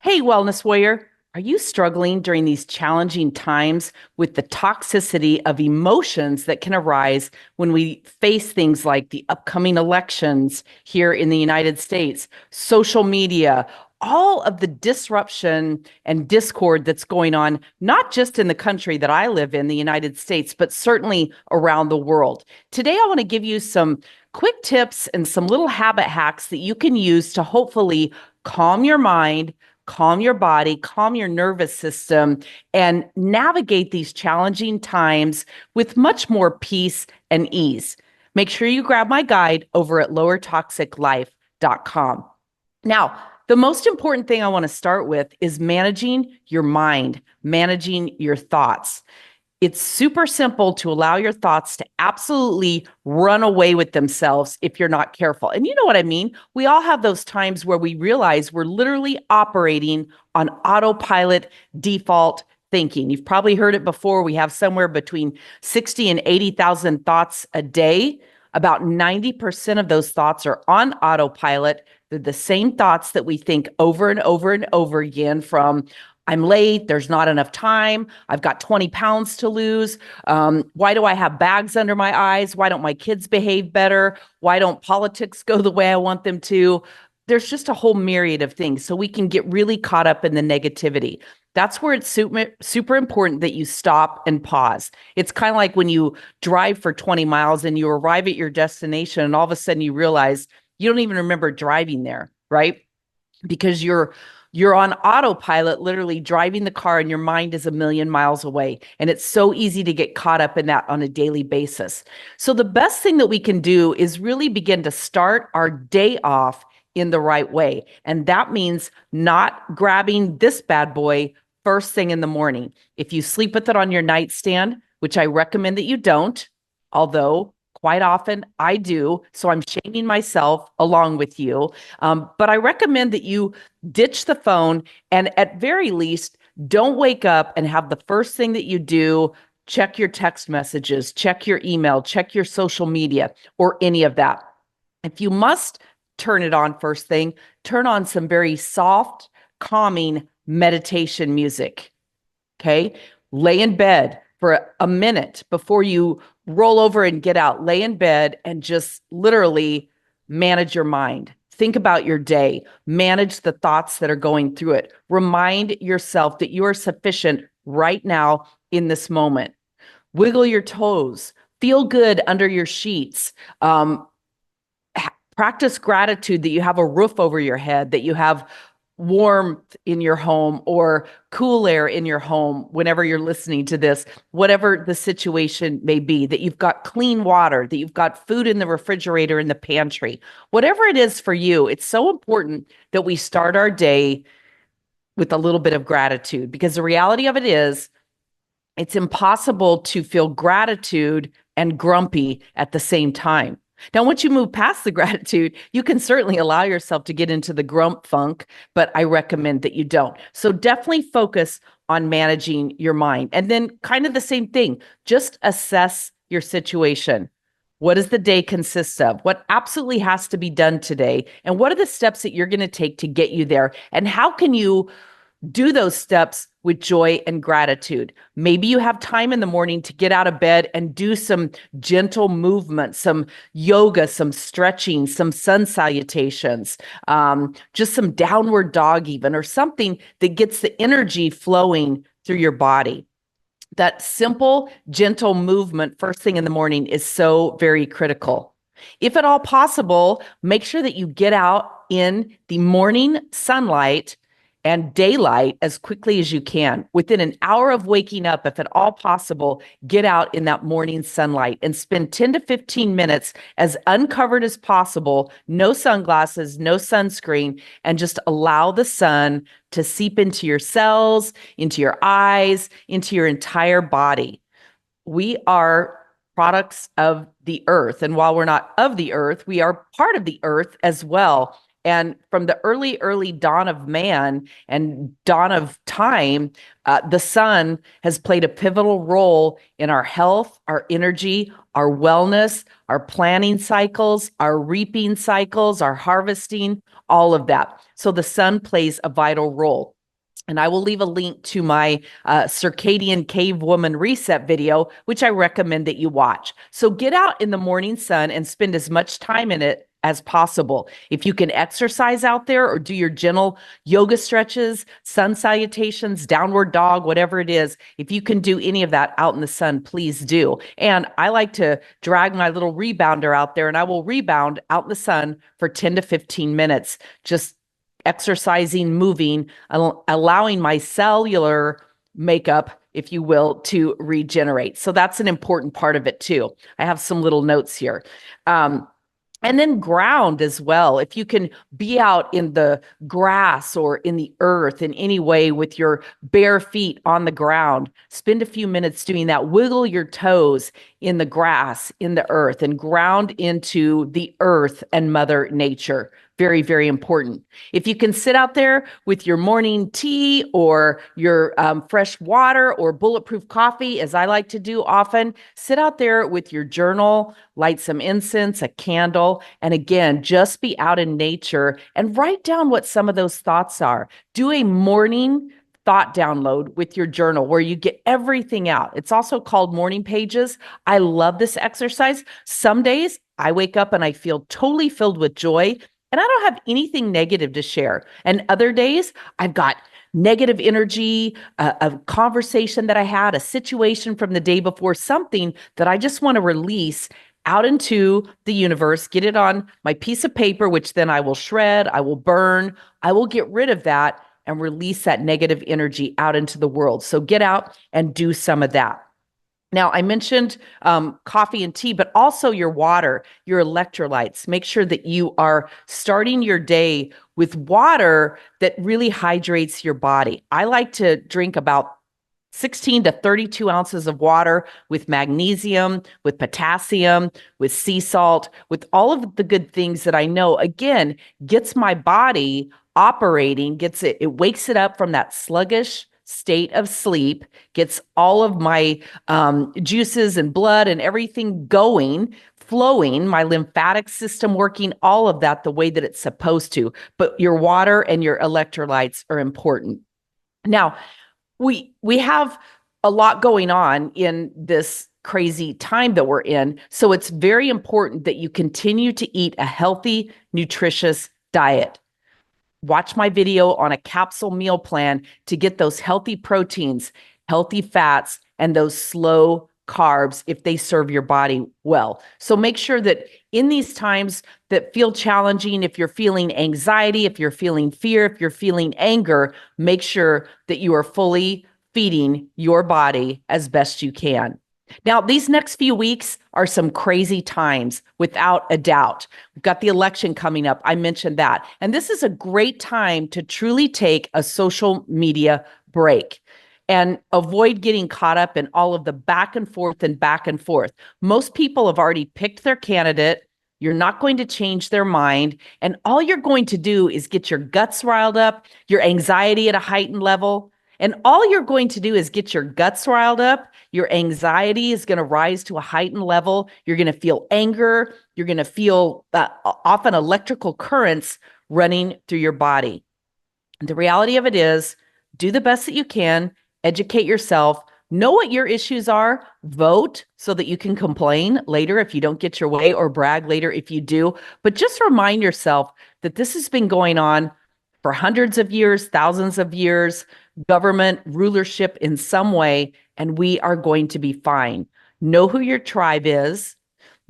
Hey, Wellness Warrior, are you struggling during these challenging times with the toxicity of emotions that can arise when we face things like the upcoming elections here in the United States, social media, all of the disruption and discord that's going on, not just in the country that I live in, the United States, but certainly around the world? Today, I want to give you some quick tips and some little habit hacks that you can use to hopefully calm your mind, calm your body, calm your nervous system, and navigate these challenging times with much more peace and ease. Make sure you grab my guide over at lowertoxiclife.com. Now, the most important thing I want to start with is managing your mind, managing your thoughts. It's super simple to allow your thoughts to absolutely run away with themselves if you're not careful. And you know what I mean? We all have those times where we realize we're literally operating on autopilot default thinking. You've probably heard it before. We have somewhere between 60 and 80,000 thoughts a day. About 90% of those thoughts are on autopilot. They're the same thoughts that we think over and over and over again, from I'm late, there's not enough time, I've got 20 pounds to lose. Why do I have bags under my eyes? Why don't my kids behave better? Why don't politics go the way I want them to? There's just a whole myriad of things. So we can get really caught up in the negativity. That's where it's super important that you stop and pause. It's kind of like when you drive for 20 miles and you arrive at your destination and all of a sudden you realize you don't even remember driving there, right? Because you're on autopilot, literally driving the car, and your mind is a million miles away. And it's so easy to get caught up in that on a daily basis. So the best thing that we can do is really begin to start our day off in the right way. And that means not grabbing this bad boy first thing in the morning. If you sleep with it on your nightstand, which I recommend that you don't, although quite often I do, so I'm shaming myself along with you. But I recommend that you ditch the phone, and at very least, don't wake up and have the first thing that you do check your text messages, check your email, check your social media, or any of that. If you must turn it on first thing, turn on some very soft, calming meditation music. Okay? Lay in bed for a minute before you roll over and get out. Lay in bed and just literally manage your mind. Think about your day. Manage the thoughts that are going through it. Remind yourself that you are sufficient right now in this moment. Wiggle your toes. Feel good under your sheets. Practice gratitude that you have a roof over your head, that you have warmth in your home or cool air in your home whenever you're listening to this, whatever the situation may be, that you've got clean water, that you've got food in the refrigerator, in the pantry, whatever it is for you. It's so important that we start our day with a little bit of gratitude, because the reality of it is it's impossible to feel gratitude and grumpy at the same time. Now, once you move past the gratitude, you can certainly allow yourself to get into the grump funk, but I recommend that you don't. So definitely focus on managing your mind. And then kind of the same thing, just assess your situation. What does the day consist of? What absolutely has to be done today? And what are the steps that you're going to take to get you there? And how can you do those steps with joy and gratitude? Maybe you have time in the morning to get out of bed and do some gentle movement, some yoga, some stretching, some sun salutations, just some downward dog even, or something that gets the energy flowing through your body. That simple, gentle movement first thing in the morning is so very critical. If at all possible, make sure that you get out in the morning sunlight and daylight as quickly as you can. Within an hour of waking up, if at all possible, get out in that morning sunlight and spend 10 to 15 minutes as uncovered as possible, no sunglasses, no sunscreen, and just allow the sun to seep into your cells, into your eyes, into your entire body. We are products of the earth. And while we're not of the earth, we are part of the earth as well. And from the early dawn of man and dawn of time, the sun has played a pivotal role in our health, our energy, our wellness, our planting cycles, our reaping cycles, our harvesting, all of that. So the sun plays a vital role. And I will leave a link to my circadian cave woman reset video, which I recommend that you watch. So get out in the morning sun and spend as much time in it as possible. If you can exercise out there or do your gentle yoga stretches, sun salutations, downward dog, whatever it is, if you can do any of that out in the sun, please do. And I like to drag my little rebounder out there, and I will rebound out in the sun for 10 to 15 minutes, just exercising, moving, allowing my cellular makeup, if you will, to regenerate. So that's an important part of it too. I have some little notes here. And then ground as well. If you can be out in the grass or in the earth in any way with your bare feet on the ground, spend a few minutes doing that. Wiggle your toes in the grass, in the earth, and ground into the earth and Mother Nature. Very, very important. If you can sit out there with your morning tea or your fresh water or bulletproof coffee, as I like to do often, sit out there with your journal, light some incense, a candle, and again, just be out in nature and write down what some of those thoughts are. Do a morning thought download with your journal where you get everything out. It's also called morning pages. I love this exercise. Some days I wake up and I feel totally filled with joy, and I don't have anything negative to share. And other days, I've got negative energy, a conversation that I had, a situation from the day before, something that I just want to release out into the universe, get it on my piece of paper, which then I will shred, I will burn, I will get rid of that and release that negative energy out into the world. So get out and do some of that. Now, I mentioned coffee and tea, but also your water, your electrolytes. Make sure that you are starting your day with water that really hydrates your body. I like to drink about 16 to 32 ounces of water with magnesium, with potassium, with sea salt, with all of the good things that I know, again, gets my body operating, it wakes it up from that sluggish state of sleep, gets all of my juices and blood and everything going, flowing, my lymphatic system working, all of that the way that it's supposed to. But your water and your electrolytes are important. Now, we have a lot going on in this crazy time that we're in. So it's very important that you continue to eat a healthy, nutritious diet. Watch my video on a capsule meal plan to get those healthy proteins, healthy fats, and those slow carbs if they serve your body well. So make sure that in these times that feel challenging, if you're feeling anxiety, if you're feeling fear, if you're feeling anger, make sure that you are fully feeding your body as best you can. Now, these next few weeks are some crazy times, without a doubt. We've got the election coming up. I mentioned that. And this is a great time to truly take a social media break and avoid getting caught up in all of the back and forth and back and forth. Most people have already picked their candidate. You're not going to change their mind. And all you're going to do is get your guts riled up, your anxiety at a heightened level. And all you're going to do is get your guts riled up. Your anxiety is going to rise to a heightened level. You're going to feel anger. You're going to feel often electrical currents running through your body. And the reality of it is, do the best that you can, educate yourself, know what your issues are, vote so that you can complain later if you don't get your way or brag later if you do. But just remind yourself that this has been going on for hundreds of years, thousands of years, government, rulership in some way, and we are going to be fine. Know who your tribe is.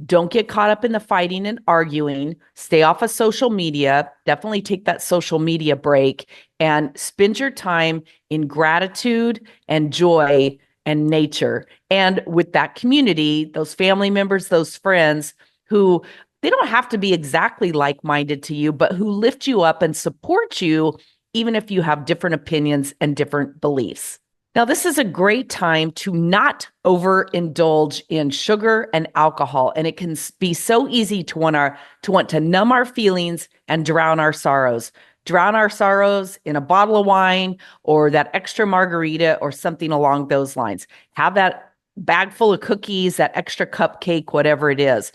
Don't get caught up in the fighting and arguing. Stay off of social media. Definitely take that social media break and spend your time in gratitude and joy and nature. And with that community, those family members, those friends who they don't have to be exactly like-minded to you, but who lift you up and support you, even if you have different opinions and different beliefs. Now, this is a great time to not overindulge in sugar and alcohol, and it can be so easy to want to numb our feelings and drown our sorrows. Drown our sorrows in a bottle of wine or that extra margarita or something along those lines. Have that bag full of cookies, that extra cupcake, whatever it is.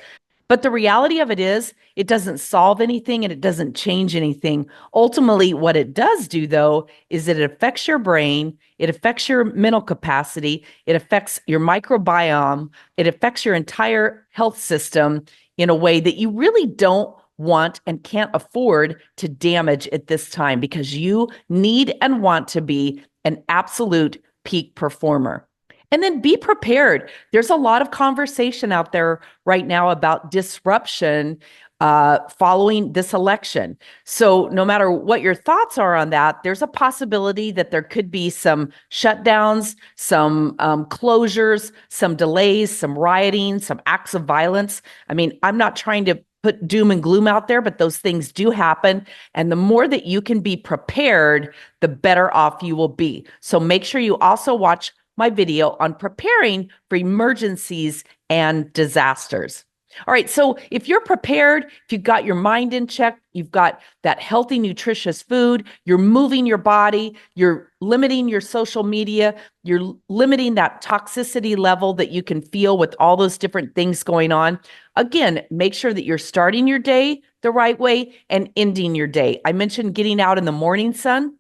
But the reality of it is, it doesn't solve anything and it doesn't change anything. Ultimately, what it does do, though, is that it affects your brain, it affects your mental capacity, it affects your microbiome, it affects your entire health system in a way that you really don't want and can't afford to damage at this time, because you need and want to be an absolute peak performer. And then be prepared. There's a lot of conversation out there right now about disruption following this election. So no matter what your thoughts are on that, there's a possibility that there could be some shutdowns, some closures, some delays, some rioting, some acts of violence. I mean, I'm not trying to put doom and gloom out there, but those things do happen. And the more that you can be prepared, the better off you will be. So make sure you also watch my video on preparing for emergencies and disasters. All right, so if you're prepared, if you've got your mind in check, you've got that healthy, nutritious food, you're moving your body, you're limiting your social media, you're limiting that toxicity level that you can feel with all those different things going on. Again, make sure that you're starting your day the right way and ending your day. I mentioned getting out in the morning sun.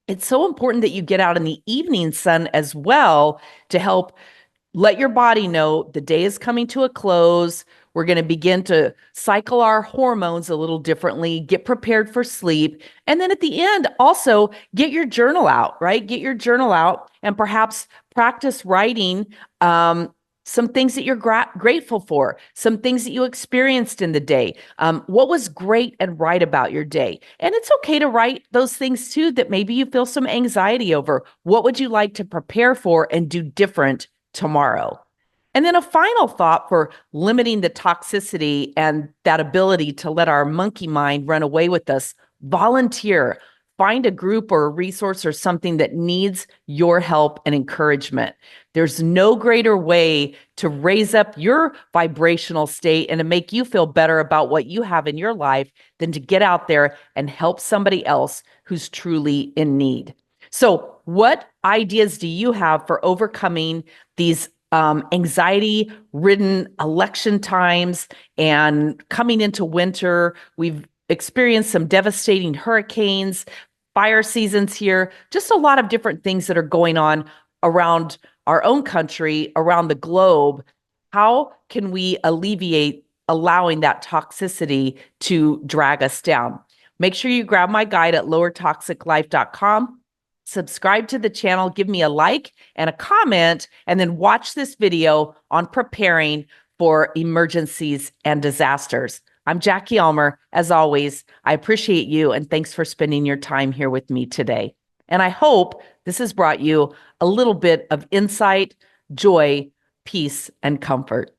It's so important that you get out in the evening sun as well to help let your body know the day is coming to a close. We're going to begin to cycle our hormones a little differently, get prepared for sleep. And then at the end, also get your journal out, right? Get your journal out and perhaps practice writing some things that you're grateful for, some things that you experienced in the day. What was great and right about your day? And it's okay to write those things too that maybe you feel some anxiety over. What would you like to prepare for and do different tomorrow? And then a final thought for limiting the toxicity and that ability to let our monkey mind run away with us: volunteer. Find a group or a resource or something that needs your help and encouragement. There's no greater way to raise up your vibrational state and to make you feel better about what you have in your life than to get out there and help somebody else who's truly in need. So, what ideas do you have for overcoming these anxiety-ridden election times and coming into winter? We've experienced some devastating hurricanes, fire seasons here, just a lot of different things that are going on around our own country, around the globe. How can we alleviate allowing that toxicity to drag us down? Make sure you grab my guide at lowertoxiclife.com. Subscribe to the channel, give me a like and a comment, and then watch this video on preparing for emergencies and disasters. I'm Jackie Ulmer. As always, I appreciate you and thanks for spending your time here with me today. And I hope this has brought you a little bit of insight, joy, peace, and comfort.